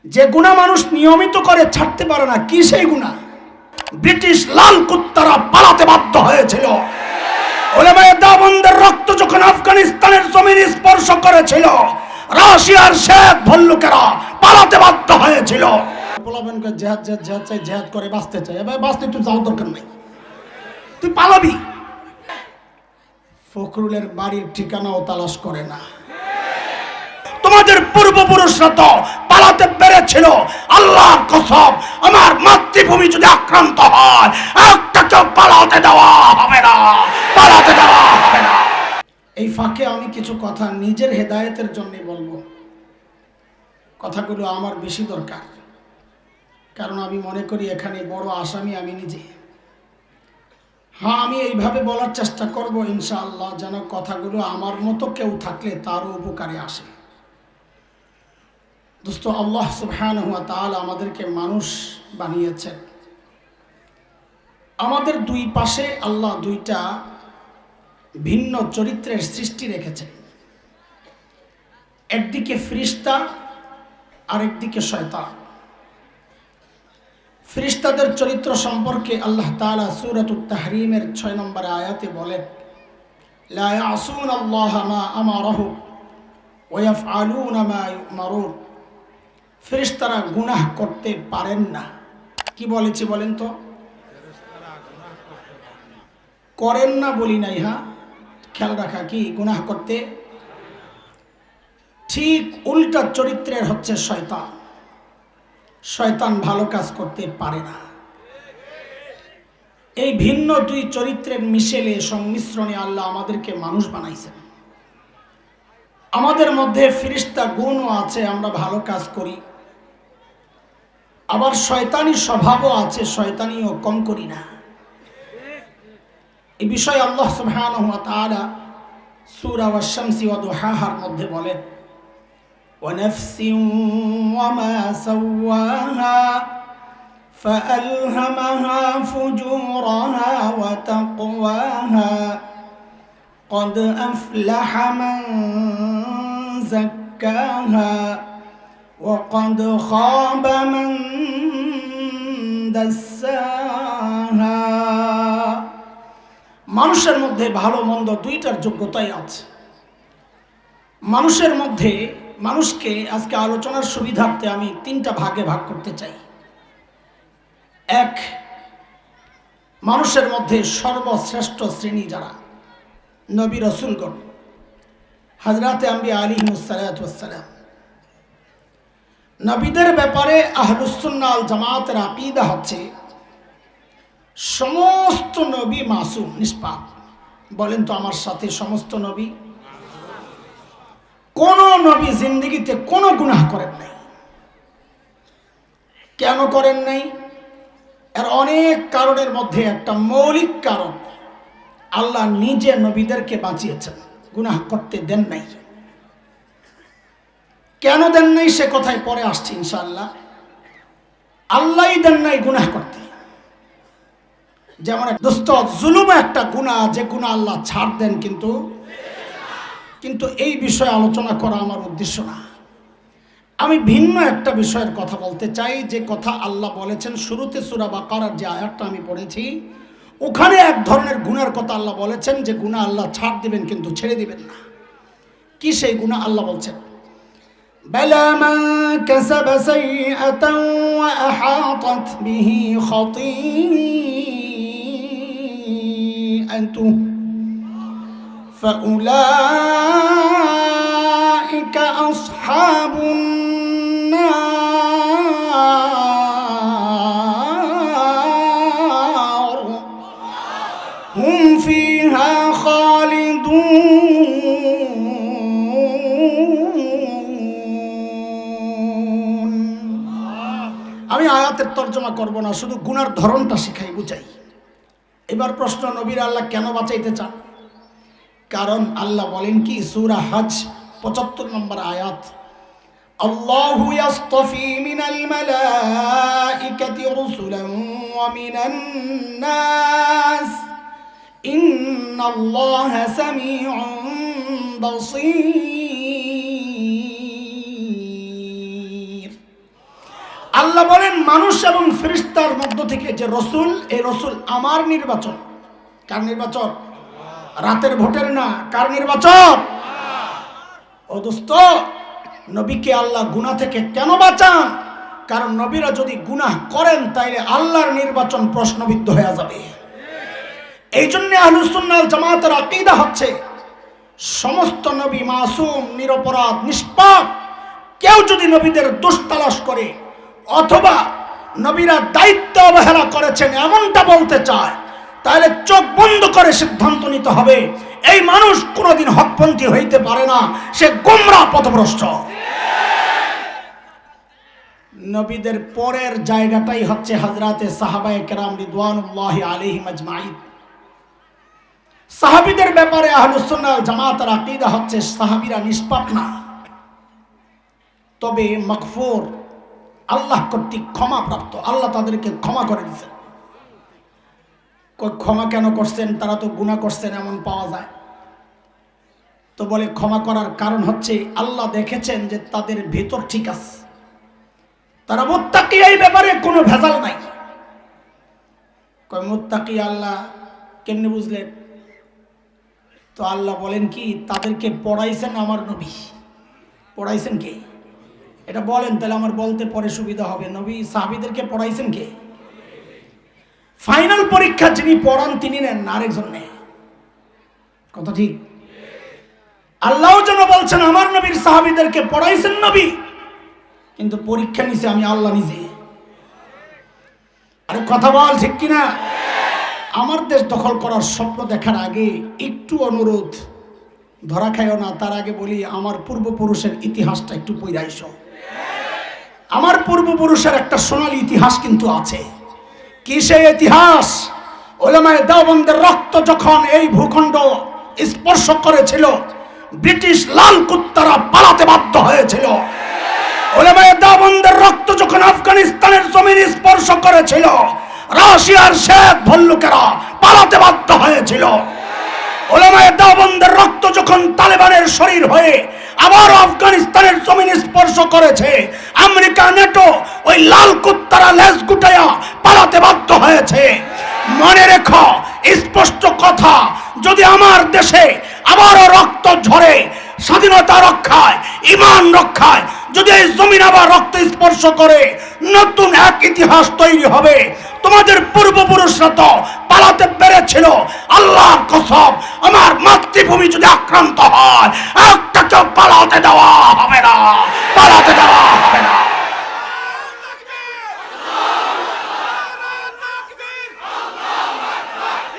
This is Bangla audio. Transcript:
যে গুনাহ মানুষ নিয়মিত করে ছাড়তে পারে না, কি সেই গুনাহ? ব্রিটিশ লাল কুত্তারা পালাতে বাধ্য হয়েছিল। উলামায়ে দেওবন্দের রক্ত যখন আফগানিস্তানের জমিন স্পর্শ করেছিল, রাশিয়ার শেখ ভল্লুকেরা পালাতে বাধ্য হয়েছিল। পোলাবেনকে জিহাদ জিহাদ জিহাদ চাই, জিহাদ করে বাঁচতে চাই। এবার বাঁচতে তুই যাওয়ার দরকার নাই, তুই পালাবি। ফখরুলের বাড়ির ঠিকানাও তালাশ করে না। তোমাদের পূর্বপুরুষরা তো পালাতে পেরেছিল। আল্লাহর কসম, আমার মাতৃভূমি যদি আক্রান্ত হয়, একটাকেও পালাতে দেওয়া হবে না, পালাতে দেওয়া হবে না। এই ফাঁকে আমি কিছু কথা নিজের হেদায়েতের জন্য বলবো। কথাগুলো আমার বেশি দরকার, কারণ আমি মনে করি এখানে বড় আসামি আমি নিজে। হ্যাঁ, আমি এইভাবে বলার চেষ্টা করব ইনশাআল্লাহ, যেন কথাগুলো আমার মতো কেউ থাকলে তারও উপকারে আসে। দোস্ত, আল্লাহ সুবহানাহু ওয়া তাআলা আমাদেরকে মানুষ বানিয়েছেন। আমাদের দুই পাশে আল্লাহ দুইটা ভিন্ন চরিত্রের সৃষ্টি রেখেছেন। একদিকে ফেরেশতা আর একদিকে শয়তান। ফেরেশতাদের চরিত্র সম্পর্কে আল্লাহ তাআলা সূরাতুত তাহরীমের 6 নম্বর আয়াতে বলেন, লা ইয়াসুনাল্লাহা মা আমারাহুম ওয়া ইয়াফআলুনা মা ইউমারুন। ফেরেশতারা গুনাহ করতে পারেন না। কি বলেছি বলেন তো? করেন না বলি নাই। হ্যাঁ, খেয়াল রাখা, কি গুনাহ করতে। ঠিক উল্টা চরিত্রের হচ্ছে শয়তান। শয়তান ভালো কাজ করতে পারে না। এই ভিন্ন দুই চরিত্রের মিশেলে, সংমিশ্রণে আল্লাহ আমাদেরকে মানুষ বানাইছেন। আমাদের মধ্যে ফেরেশতা গুণও আছে, আমরা ভালো কাজ করি। আবার শয়তানি স্বভাবও আছে, শয়তানিও কম করি না। এই বিষয়ে আল্লাহ সুবহানাহু ওয়া তাআলা সূরা ওয়াশ-শামসি ওয়া দুহাহার মধ্যে বলেন, ওয়ানাফসিন ওয়া মা সাওয়াহা ফাআলহামাহা ফুজুরাহা ওয়া তাকওয়াহা قد أفلح من زكاها وقد خاب من دساها। মানুষের মধ্যে ভালো মন্দ দুইটার যোগ্যতাই আছে। মানুষের মধ্যে, মানুষকে আজকে আলোচনার সুবিধার্থে আমি তিনটা ভাগে ভাগ করতে চাই। এক, মানুষের মধ্যে সর্বশ্রেষ্ঠ শ্রেণী যারা, নবী রাসূলগণ, হযরতে আম্বিয়া আলাইহিমুস সালাতু ওয়াস সালাম। নবীদের ব্যাপারে আহলুস সুন্নাহ ওয়াল জামাতের আকীদা হচ্ছে সমস্ত নবী মাসুম, নিষ্পাপ। বলেন তো আমার সাথে, সমস্ত নবী। কোন নবী জিন্দেগিতে কোনো গুনাহ করেন নাই। কেন করেন নাই? এর অনেক কারণের মধ্যে একটা মৌলিক কারণ, আল্লাহ নিজে নবীদেরকে বাঁচিয়েছেন, গুনাহ করতে দেন নাই। কেন দেন নাই সে কথায় পরে আসছে ইনশাআল্লাহ। আল্লাহই দেন নাই গুনাহ করতে। যেমন দোস্ত, জুলুম একটা গুনাহ, যে গুনাহ আল্লাহ ছাড় দেন, কিন্তু এই বিষয়ে আলোচনা করা আমার উদ্দেশ্য না। আমি ভিন্ন একটা বিষয়ের কথা বলতে চাই, যে কথা আল্লাহ বলেছেন শুরুতে সূরা বাকারার যে আয়াতটা আমি পড়েছি, ওখানে এক ধরনের গুনার কথা আল্লাহ বলেছেন, যে গুনাহ আল্লাহ ছাড় দিবেন কিন্তু ছেড়ে দিবেন না। কি সেই গুনাহ? আল্লাহ বলছেন, বালা মান কাসাবা সাইয়্যাতান ওয়া আহাতাত বিহি খাতিআতুহু ফাউলাইকা আসহাবুন নার হুম ফিহা খালিদুন। আমি আয়াতের তর্জমা করব না, শুধু গুনার ধরনটা শিখাই, বুঝাই। এবার প্রশ্ন, নবীর আল্লাহ কেন বাঁচাইতে চান? কারণ আল্লাহ বলেন কি, সূরা হজ 75 নম্বর আয়াত, আল্লাহু ইয়াসতাফি মিনাল মালাইকাতি রাসূলান ওয়া মিনান নাস ইন্নাল্লাহা সামিউন বাসীর। আল্লাহ বলেন মানুষ এবং ফেরেশতার মধ্য থেকে যে রসুল, এই রসুল আমার নির্বাচন। কার নির্বাচন? রাতের ভোটের না। কার নির্বাচন? ও দোস্ত, নবীকে আল্লাহ গুনাহ থেকে কেন বাঁচান? কারণ নবীরা যদি গুনাহ করেন তাইলে আল্লাহর নির্বাচন প্রশ্নবিদ্ধ হয়ে যাবে। এই জন্য আহলুস সুন্নাহ ওয়াল জামাতের আকীদা হচ্ছে সমস্ত নবী মাসুম, নিরপরাধ, নিষ্পাপ। কেউ যদি নবীদের দোষ তালাশ করে অথবা নবীরা দায়িত্ব অবহেলা করেছেন এমনটা বলতে চায়, তাহলে চোখ বন্ধ করে সিদ্ধান্ত নিতে হবে এই মানুষ কোনোদিন হকপন্থী হইতে পারে না, সে গোমরাহ পথভ্রষ্ট। নবীদের পরের জায়গাটাই হচ্ছে হযরতে সাহাবায়ে কেরাম রিদওয়ানুল্লাহি আলাইহিম আজমাইন। সাহাবীদের ব্যাপারে আহলুস সুন্নাহ ওয়াল জামাতের আকীদা হচ্ছে সাহাবীরা নিষ্পাপ না, তবে মাগফুর, আল্লাহ কর্তৃক ক্ষমাপ্রাপ্ত। আল্লাহ তাদেরকে ক্ষমা করে দিয়েছেন। ক্ষমা কেন করছেন? তারা তো গুনাহ করছেন এমন পাওয়া যায়। তো বলে ক্ষমা করার কারণ হচ্ছে আল্লাহ দেখেছেন যে তাদের ভিতর ঠিক আছে, তারা মুত্তাকি, এই ব্যাপারে কোনো ভেজাল নাই। কয় মুত্তাকি আল্লাহ কেমনে বুঝলেন? তো আল্লাহ বলেন কি, তাদেরকে পড়াইছেন আমার নবী। পড়াইছেন কে? এটা বলেন, তাহলে আমার বলতে পরে সুবিধা হবে। নবী সাহাবীদেরকে পড়াইছেন কে? ফাইনাল পরীক্ষা যিনি পড়ান তিনি নেন না, আরেকজন নেয়। কথা ঠিক? আল্লাহও যেন বলছেন আমার নবীর সাহাবীদেরকে পড়াইছেন নবী, কিন্তু পরীক্ষা নিছে আমি আল্লাহ নিজে। আরে কথা বল, ঠিক কিনা? আমার দেশ দখল করার স্বপ্ন দেখার আগে একটু অনুরোধ, ধরা খাইও না, তার আগে বলি আমার পূর্বপুরুষের ইতিহাসটা একটু পড়ে আইসো। আমার পূর্বপুরুষের একটা সোনালী ইতিহাস কিন্তু আছে। কি সেই ইতিহাস? উলামায়ে দেওবন্দের রক্ত যখন এই ভূখণ্ড স্পর্শ করেছিল, ব্রিটিশ লাল কুত্তারা পালাতে বাধ্য হয়েছিল। উলামায়ে দেওবন্দের রক্ত যখন আফগানিস্তানের জমিন স্পর্শ করেছিল, রাশিয়ার শেখ ভল্লুকেরা পালাতে বাধ্য হয়েছিল। উলামায়ে দেওবন্দের রক্ত যখন তালেবানের শরীর হয়ে আবার আফগানিস্তানের জমিন স্পর্শ করেছে, আমেরিকা, নেটো, ওই লাল কুত্তারা লেজ গুটায়া পালাতে বাধ্য হয়েছে। মনে রেখো, স্পষ্ট কথা, যদি আমার দেশে আবারও রক্ত ঝরে স্বাধীনতা রক্ষায়, ঈমান রক্ষায় যদি এই জমিন আবার রক্ত স্পর্শ করে, নতুন এক ইতিহাস তৈরি হবে। তোমাদের পূর্বপুরুষরা তো পালাতে পেরেছিল, আল্লাহর কসম আমার মাতৃভূমি যদি আক্রান্ত হয় একটাকেও পালাতে দেওয়া হবে না, পালাতে দেওয়া হবে না।